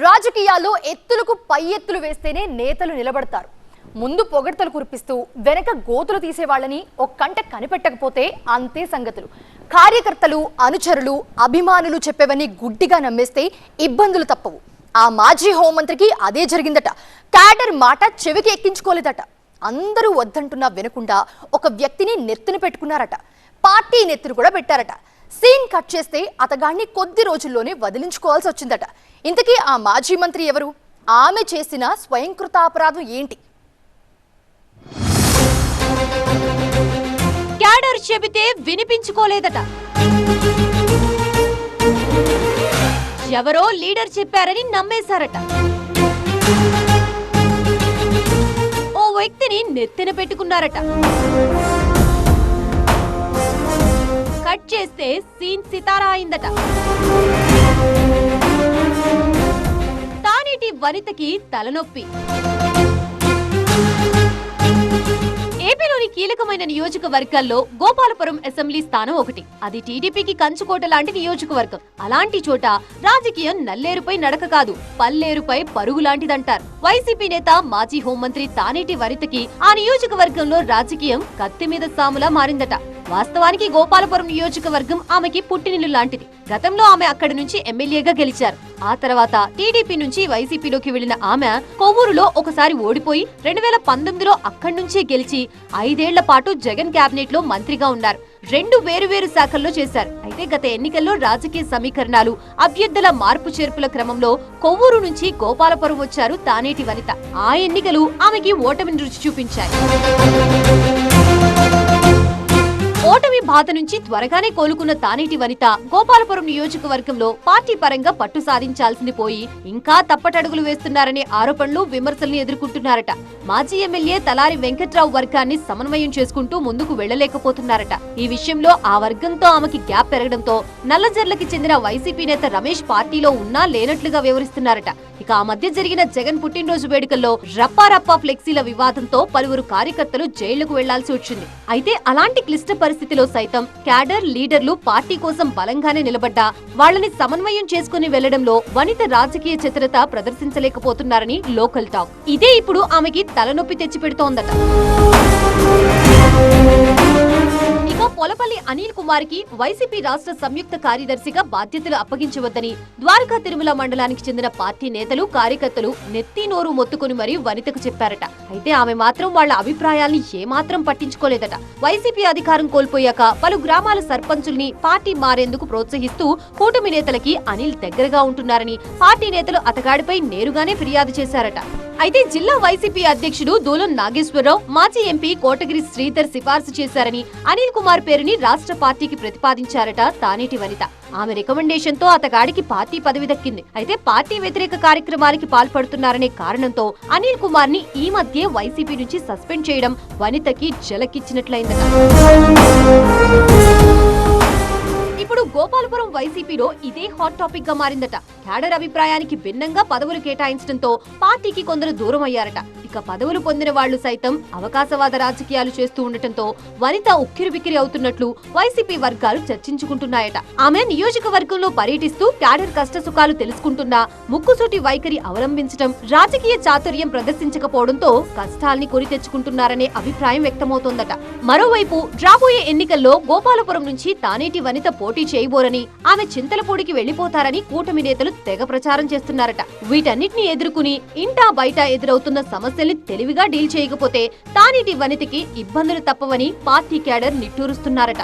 రాజకీయాల్లో ఎత్తులకు పై ఎత్తులు వేస్తేనే నేతలు నిలబడతారు. ముందు పొగడ్తలు కురిపిస్తూ వెనక గోతులు తీసేవాళ్ళని ఒక్కంట కనిపెట్టకపోతే అంతే సంగతులు. కార్యకర్తలు, అనుచరులు, అభిమానులు చెప్పేవన్నీ గుడ్డిగా నమ్మేస్తే ఇబ్బందులు తప్పవు. ఆ మాజీ హోంమంత్రికి అదే జరిగిందట. క్యాడర్ మాట చెవికి ఎక్కించుకోలేదట. అందరూ వద్దంటున్నా వినకుండా ఒక వ్యక్తిని నెత్తిన పెట్టుకున్నారట. పార్టీ నెత్తురు కూడా పెట్టారట. సీన్ కట్ చేస్తే అతగాన్ని కొద్ది రోజుల్లోనే వదిలించుకోవాల్సి వచ్చిందట. ఇంతకీ ఆ మాజీ మంత్రి ఎవరు? ఆమె చేసిన స్వయంకృత అపరాధం ఏంటి? క్యాడర్ చెబితే వినిపించుకోలేదట. ఎవరో లీడర్ చెప్పారని నమ్మేశారట. ఓ వ్యక్తిని నెత్తిన పెట్టుకున్నారట. కట్ చేస్తే సీన్ సితారా అయిందట. తానేటి వనితకి తలనొప్పి. ఏపీలోని కీలకమైన నియోజకవర్గాల్లో గోపాలపురం అసెంబ్లీ స్థానం ఒకటి. అది టీడీపీకి కంచుకోట లాంటి నియోజకవర్గం. అలాంటి చోట రాజకీయం నల్లేరుపై నడక కాదు, పల్లేరుపై పరుగు లాంటిదంటారు. వైసీపీ నేత, మాజీ హోంమంత్రి తానేటి వనితకి ఆ నియోజకవర్గంలో రాజకీయం కత్తి మీద సాములా మారిందట. వాస్తవానికి గోపాలపురం నియోజకవర్గం ఆమెకి పుట్టినిల్లు లాంటిది. గతంలో ఆమె అక్కడి నుంచి ఎమ్మెల్యేగా గెలిచారు. ఆ తర్వాత టీడీపీ నుంచి వైసీపీలోకి వెళ్లిన ఆమె కొవ్వూరులో ఒకసారి ఓడిపోయి 2019లో అక్కడి నుంచే గెలిచి 5 ఏళ్ల పాటు జగన్ కేబినెట్ లో మంత్రిగా ఉన్నారు. 2 వేరువేరు శాఖల్లో చేశారు. అయితే గత ఎన్నికల్లో రాజకీయ సమీకరణాలు, అభ్యర్థుల మార్పు చేర్పుల క్రమంలో కొవ్వూరు నుంచి గోపాలపురం వచ్చారు తానేటి వనిత. ఆ ఎన్నికలు ఆమెకి ఓటమిని రుచి చూపించాయి. ఓటమి బాధ నుంచి త్వరగానే కోలుకున్న తానేటి వనిత గోపాలపురం నియోజకవర్గంలో పార్టీ పరంగా పట్టు సాధించాల్సింది పోయి ఇంకా తప్పటడుగులు వేస్తున్నారనే ఆరోపణలు, విమర్శల్ని ఎదుర్కొంటున్నారట. మాజీ ఎమ్మెల్యే తలారి వెంకట్రావు వర్గాన్ని సమన్వయం చేసుకుంటూ ముందుకు వెళ్లలేకపోతున్నారట. ఈ విషయంలో ఆ వర్గంతో ఆమెకి గ్యాప్ పెరగడంతో నల్లజర్లకి చెందిన వైసీపీ నేత రమేష్ పార్టీలో ఉన్నా లేనట్లుగా వ్యవహరిస్తున్నారట. ఇక ఆ మధ్య జరిగిన జగన్ పుట్టినరోజు వేడుకల్లో రప్పారప్పా ఫ్లెక్సీల వివాదంతో పలువురు కార్యకర్తలు జైళ్లకు వెళ్లాల్సి వచ్చింది. అయితే అలాంటి క్లిష్ట పరిస్థితిలో సైతం క్యాడర్, లీడర్లు పార్టీ కోసం బలంగానే నిలబడ్డా వాళ్ళని సమన్వయం చేసుకుని వెళ్లడంలో వనిత రాజకీయ చతురత ప్రదర్శించలేకపోతున్నారని లోకల్ టాక్. ఇదే ఇప్పుడు ఆమెకి తలనొప్పి తెచ్చిపెడుతోందట. ఇక పొలపల్లి అనిల్ కుమార్ కి వైసీపీ రాష్ట్ర సంయుక్త కార్యదర్శిగా బాధ్యతలు అప్పగించవద్దని ద్వారకా తిరుమల మండలానికి చెందిన పార్టీ నేతలు, కార్యకర్తలు నెత్తి నోరు మొత్తుకుని మరీ వనితకు చెప్పారట. అయితే ఆమె మాత్రం వాళ్ల అభిప్రాయాల్ని ఏమాత్రం పట్టించుకోలేదట. వైసీపీ అధికారం కోల్పోయాక పలు గ్రామాల సర్పంచుల్ని పార్టీ మారేందుకు ప్రోత్సహిస్తూ కూటమి నేతలకి అనిల్ దగ్గరగా ఉంటున్నారని పార్టీ నేతలు అతగాడిపై నేరుగానే ఫిర్యాదు చేశారట. అయితే జిల్లా వైసీపీ అధ్యక్షుడు దూలం నాగేశ్వరరావు, మాజీ ఎంపీ కోటగిరి శ్రీధర్ సిఫార్సు చేశారని అనిల్ కుమార్ పేరుని రాష్ట్ర పార్టీకి ప్రతిపాదించారట తానేటి వనిత. ఆమె రికమెండేషన్ తో అతగాడికి పార్టీ పదవి దక్కింది. అయితే పార్టీ వ్యతిరేక కార్యక్రమాలకి పాల్పడుతున్నారనే కారణంతో అనిల్ కుమార్ ని ఈ మధ్య వైసీపీ నుంచి సస్పెండ్ చేయడం వనితకి జలకిచ్చినట్లయిందట. ఇప్పుడు గోపాలపురం వైసీపీలో ఇదే హాట్ టాపిక్ గా మారిందట. క్యాడర్ అభిప్రాయానికి భిన్నంగా పదవులు కేటాయించడంతో పార్టీకి కొందరు దూరం అయ్యారట. ఇక పదవులు పొందిన వాళ్లు సైతం అవకాశవాద రాజకీయాలు చేస్తూ ఉండటంతో వనిత ఉక్కిరిబిక్కిరి అవుతున్నట్లు వైసీపీ వర్గాలు చర్చించుకుంటున్నాయట. ఆమె నియోజకవర్గంలో పర్యటిస్తూ క్యాడర్ కష్టసుఖాలు తెలుసుకుంటున్నా ముక్కుసూటి వైఖరి అవలంబించడం, రాజకీయ చాతుర్యం ప్రదర్శించకపోవడంతో కష్టాల్ని కొని తెచ్చుకుంటున్నారనే అభిప్రాయం వ్యక్తమవుతోందట. మరోవైపు రాబోయే ఎన్నికల్లో గోపాలపురం నుంచి తానేటి వనిత పోటీ చేయబోరని, ఆమె చింతలపూడికి వెళ్లిపోతారని కూటమి నేతలు తెగ ప్రచారం చేస్తున్నారట. వీటన్నిటిని ఎదుర్కొని ఇంటా బయట ఎదురవుతున్న సమస్యల్ని తెలివిగా డీల్ చేయకపోతే తానేటి వనితకి ఇబ్బందులు తప్పవని పార్టీ క్యాడర్ నిట్టూరుస్తున్నారట.